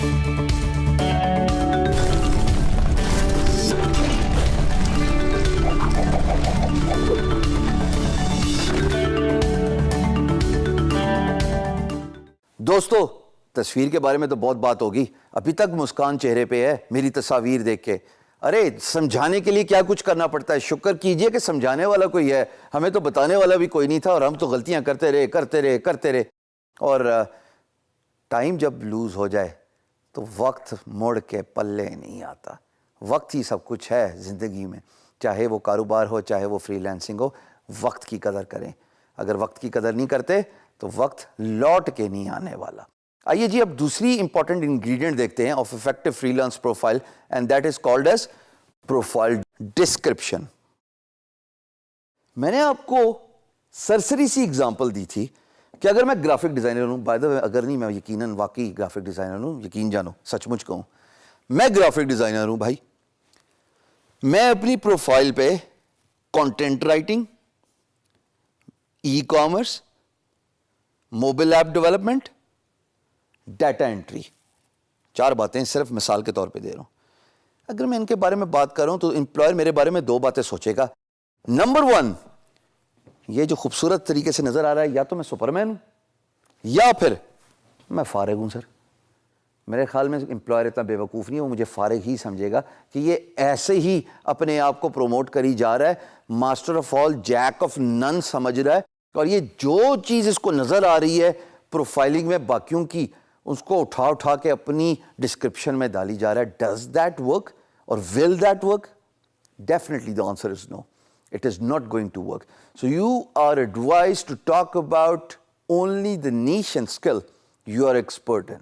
دوستو تصویر کے بارے میں تو بہت بات ہوگی, ابھی تک مسکان چہرے پہ ہے میری تصاویر دیکھ کے. ارے سمجھانے کے لیے کیا کچھ کرنا پڑتا ہے, شکر کیجئے کہ سمجھانے والا کوئی ہے, ہمیں تو بتانے والا بھی کوئی نہیں تھا اور ہم تو غلطیاں کرتے رہے. اور ٹائم جب لوز ہو جائے تو وقت مڑ کے پلے نہیں آتا. وقت ہی سب کچھ ہے زندگی میں, چاہے وہ کاروبار ہو چاہے وہ فری لانسنگ ہو. وقت کی قدر کریں, اگر وقت کی قدر نہیں کرتے تو وقت لوٹ کے نہیں آنے والا. آئیے جی اب دوسری امپورٹنٹ انگریڈینٹ دیکھتے ہیں of effective free lance profile, and that is called as profile description. میں نے آپ کو سرسری سی اگزامپل دی تھی کہ اگر میں گرافک ڈیزائنر ہوں, بائی دا وے اگر نہیں میں یقیناً واقعی گرافک ڈیزائنر ہوں, یقین جانو سچ مچ کہوں میں گرافک ڈیزائنر ہوں بھائی. میں اپنی پروفائل پہ content writing, e commerce, mobile app development, data entry, 4 باتیں صرف مثال کے طور پہ دے رہا ہوں. اگر میں ان کے بارے میں بات کر رہا ہوں تو امپلائر میرے بارے میں 2 باتیں سوچے گا. نمبر 1, یہ جو خوبصورت طریقے سے نظر آ رہا ہے یا تو میں سپرمین ہوں یا پھر میں فارغ ہوں. سر میرے خیال میں امپلائر اتنا بے وقوف نہیں ہے, وہ مجھے فارغ ہی سمجھے گا کہ یہ ایسے ہی اپنے آپ کو پروموٹ کری جا رہا ہے, master of all Jack of none سمجھ رہا ہے, اور یہ جو چیز اس کو نظر آ رہی ہے پروفائلنگ میں باقیوں کی, اس کو اٹھا کے اپنی ڈسکرپشن میں ڈالی جا رہا ہے. ڈز دیٹ ورک اور will that work? Definitely the answer is no. It is not going to work. So you are advised to talk about only the niche and skill you are expert in.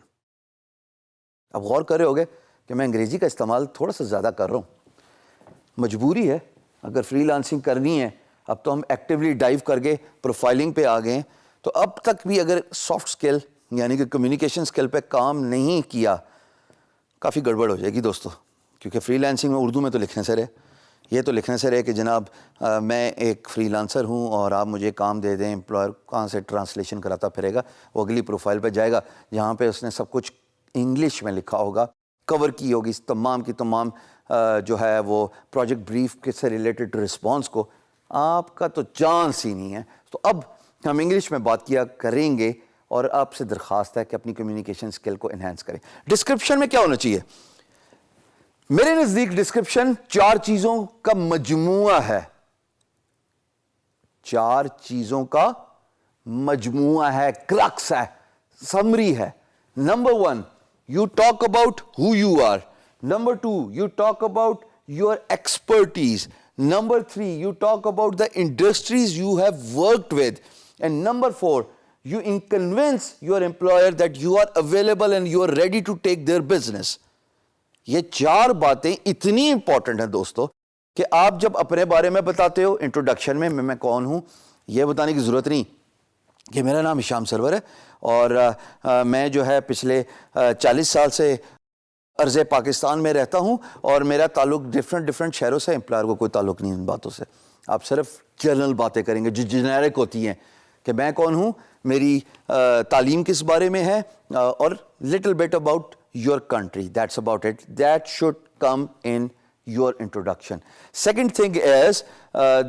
اب غور کر رہے ہوگے کہ میں انگریزی کا استعمال تھوڑا سا زیادہ کر رہا ہوں, مجبوری ہے. اگر فری لانسنگ کرنی ہے, اب تو ہم ایکٹیولی ڈائیو کر کے پروفائلنگ پہ آ گئے ہیں, تو اب تک بھی اگر سافٹ اسکل یعنی کہ کمیونیکیشن اسکل پہ کام نہیں کیا, کافی گڑبڑ ہو جائے گی دوستو. کیونکہ فری لانسنگ میں اردو میں تو لکھنے سے رہے, یہ تو لکھنے سے رہے کہ جناب میں ایک فری لانسر ہوں اور آپ مجھے کام دے دیں. امپلائر کہاں سے ٹرانسلیشن کراتا پھرے گا, وہ اگلی پروفائل پہ جائے گا جہاں پہ اس نے سب کچھ انگلش میں لکھا ہوگا, کور کی ہوگی تمام کی تمام جو ہے وہ پروجیکٹ بریف کے سے ریلیٹڈ رسپانس کو. آپ کا تو چانس ہی نہیں ہے. تو اب ہم انگلش میں بات کیا کریں گے اور آپ سے درخواست ہے کہ اپنی کمیونیکیشن اسکل کو انہینس کریں. ڈسکرپشن میں کیا ہونا چاہیے؟ میرے نزدیک ڈسکرپشن 4 چیزوں کا مجموعہ ہے. 4 چیزوں کا مجموعہ ہے, کرکس ہے, سمری ہے. Number 1, you talk about who you are. Number 2, you talk about your expertise. Number 3, you talk about the industries you have worked with. And number 4, you convince your employer that you are available and you are ready to take their business. یہ 4 باتیں اتنی important ہیں دوستو کہ آپ جب اپنے بارے میں بتاتے ہو انٹروڈکشن میں کون ہوں, یہ بتانے کی ضرورت نہیں کہ میرا نام ہشام سرور ہے اور میں جو ہے پچھلے 40 سال سے ارض پاکستان میں رہتا ہوں اور میرا تعلق ڈفرینٹ شہروں سے. امپلائر کو کوئی تعلق نہیں ان باتوں سے. آپ صرف جنرل باتیں کریں گے جو جنیرک ہوتی ہیں کہ میں کون ہوں, میری تعلیم کس بارے میں ہے, اور little bit about your country. That's about it. That should come in your introduction. Second thing is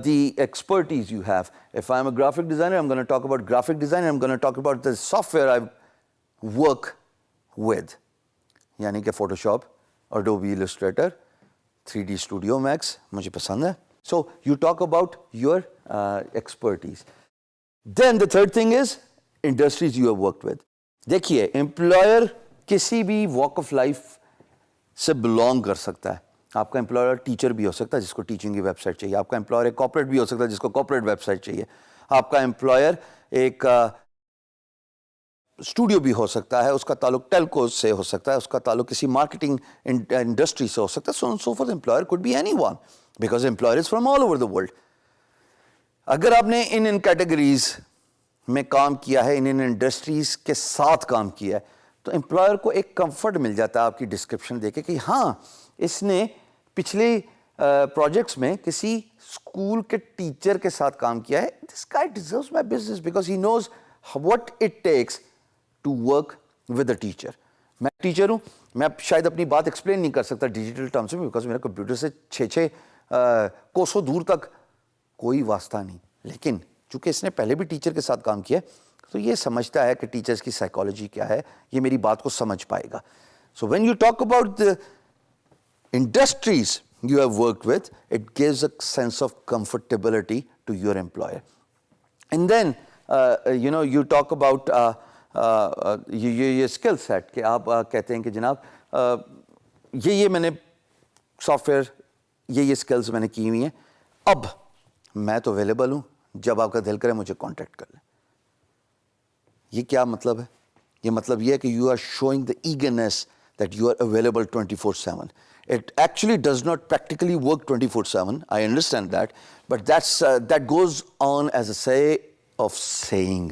the expertise you have. If I'm a graphic designer, I'm going to talk about graphic design. I'm going to talk about the software I work with. یعنی کہ Photoshop, Adobe Illustrator, 3D Studio Max مجھے پسند ہے. So you talk about your expertise. Then the third thing is industries you have worked with. دیکھیے employer کسی بھی walk of life سے belong کر سکتا ہے. آپ کا امپلائر ٹیچر بھی ہو سکتا ہے جس کو ٹیچنگ کی ویب سائٹ چاہیے. آپ کا امپلائر ایک کارپوریٹ بھی ہو سکتا ہے جس کو کارپوریٹ ویب سائٹ چاہیے. آپ کا امپلائر ایک اسٹوڈیو بھی ہو سکتا ہے, اس کا تعلق ٹیلکوز سے ہو سکتا ہے, اس کا تعلق کسی مارکیٹنگ انڈسٹری سے ہو سکتا ہے. So so for employer could be anyone because employer is from all over the world. اگر آپ نے ان کیٹیگریز میں کام کیا ہے, ان انڈسٹریز کے ساتھ کام کیا ہے, تو امپلائر کو ایک کمفرٹ مل جاتا ہے آپ کی ڈسکرپشن دے کے کہ ہاں اس نے پچھلے پروجیکٹس میں کسی اسکول کے ٹیچر کے ساتھ کام کیا ہے. This guy deserves my business because he knows what it takes to work with a teacher. میں ٹیچر ہوں, میں شاید اپنی بات ایکسپلین نہیں کر سکتا ڈیجیٹل ٹرمز میں, بیکاز میرا کمپیوٹر سے 6 کوسوں دور تک کوئی واسطہ نہیں. لیکن چونکہ اس نے پہلے بھی ٹیچر کے ساتھ کام کیا تو یہ سمجھتا ہے کہ ٹیچرز کی سائیکالوجی کیا ہے, یہ میری بات کو سمجھ پائے گا. So when you talk about the industries you have worked with, it gives a sense of comfortability to your employer. And then, you talk about یہ skill set کہ آپ کہتے ہیں کہ جناب یہ میں نے سافٹ ویئر یہ اسکلز میں نے کی ہوئی ہیں, اب میں تو اویلیبل ہوں, جب آپ کا دل کرے مجھے کانٹیکٹ کر لیں. یہ کیا مطلب ہے؟ یہ مطلب یہ ہے کہ you are showing the eagerness that you are available 24/7. It actually does not practically work 24/7. I understand that, but that goes on as a say of saying.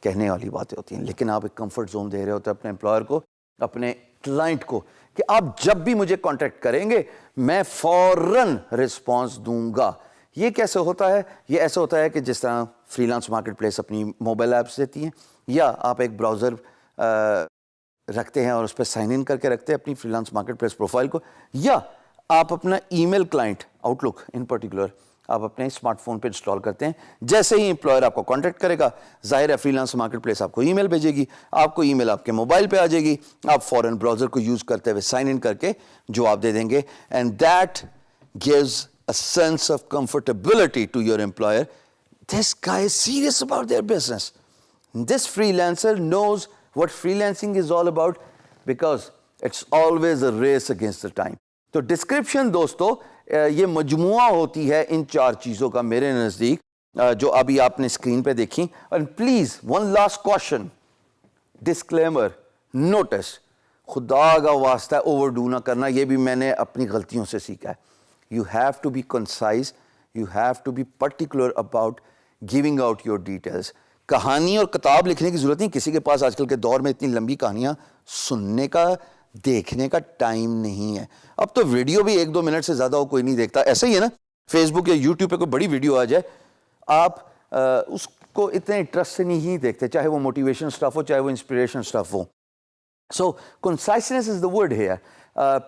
کہنے والی باتیں ہوتی ہیں, لیکن آپ ایک کمفرٹ زون دے رہے ہوتے ہیں اپنے امپلائر کو, اپنے کلائنٹ کو, کہ آپ جب بھی مجھے کانٹیکٹ کریں گے میں فوراً رسپانس دوں گا. یہ کیسے ہوتا ہے؟ یہ ایسا ہوتا ہے کہ جس طرح فری لانس مارکیٹ پلیس اپنی موبائل ایپس دیتی ہیں, یا آپ ایک براؤزر رکھتے ہیں اور اس پہ سائن ان کر کے رکھتے ہیں اپنی freelance marketplace profile کو, یا آپ اپنا email client Outlook in particular آپ اپنے اسمارٹ فون پہ انسٹال کرتے ہیں. جیسے ہی امپلائر آپ کو کانٹیکٹ کرے گا, ظاہر ہے فری لانس مارکیٹ پلیس آپ کو ای میل بھیجے گی, آپ کو ای میل آپ کے موبائل پہ آ جائے گی, آپ فوراً براؤزر کو یوز کرتے ہوئے سائن ان کر کے جواب دے دیں گے. And that gives a sense of comfortability to your employer. This guy is serious about their business. This freelancer knows what freelancing is all about, because it's always a race against the time. تو description دوستو یہ مجموعہ ہوتی ہے ان 4 چیزوں کا میرے نزدیک, جو ابھی آپ نے اسکرین پہ دیکھی. اور please one last question, disclaimer, notice, خدا کا واسطہ اوور ڈو نہ کرنا, یہ بھی میں نے اپنی غلطیوں سے سیکھا ہے. You have to be concise, you have to be particular about giving out your details. کہانی اور کتاب لکھنے کی ضرورت نہیں, کسی کے پاس آج کل کے دور میں اتنی لمبی کہانیاں سننے کا دیکھنے کا ٹائم نہیں ہے. اب تو ویڈیو بھی 1-2 منٹ سے زیادہ کوئی نہیں دیکھتا. ایسا ہی ہے نا, فیس بک یا یوٹیوب پہ کوئی بڑی ویڈیو آ جائے, آپ اس کو اتنے انٹرسٹ سے نہیں دیکھتے, چاہے وہ موٹیویشن اسٹف ہو, چاہے وہ انسپریشن اسٹف ہو. So conciseness is the word here.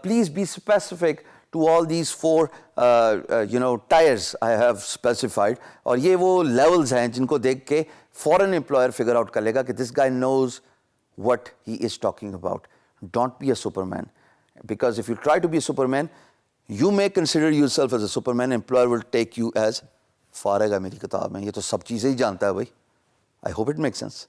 Please be specific to all these 4 tiers I have specified. اور یہ وہ levels ہیں جن کو دیکھ کے فوراً employer figure out کر لے گا کہ this guy knows what he is talking about. Don't be a superman, because if you try to be a superman, you may consider yourself as a superman, employer will take you as فارغ ہے میری کتاب میں, یہ تو سب چیزیں ہی جانتا ہے بھائی. I hope it makes sense.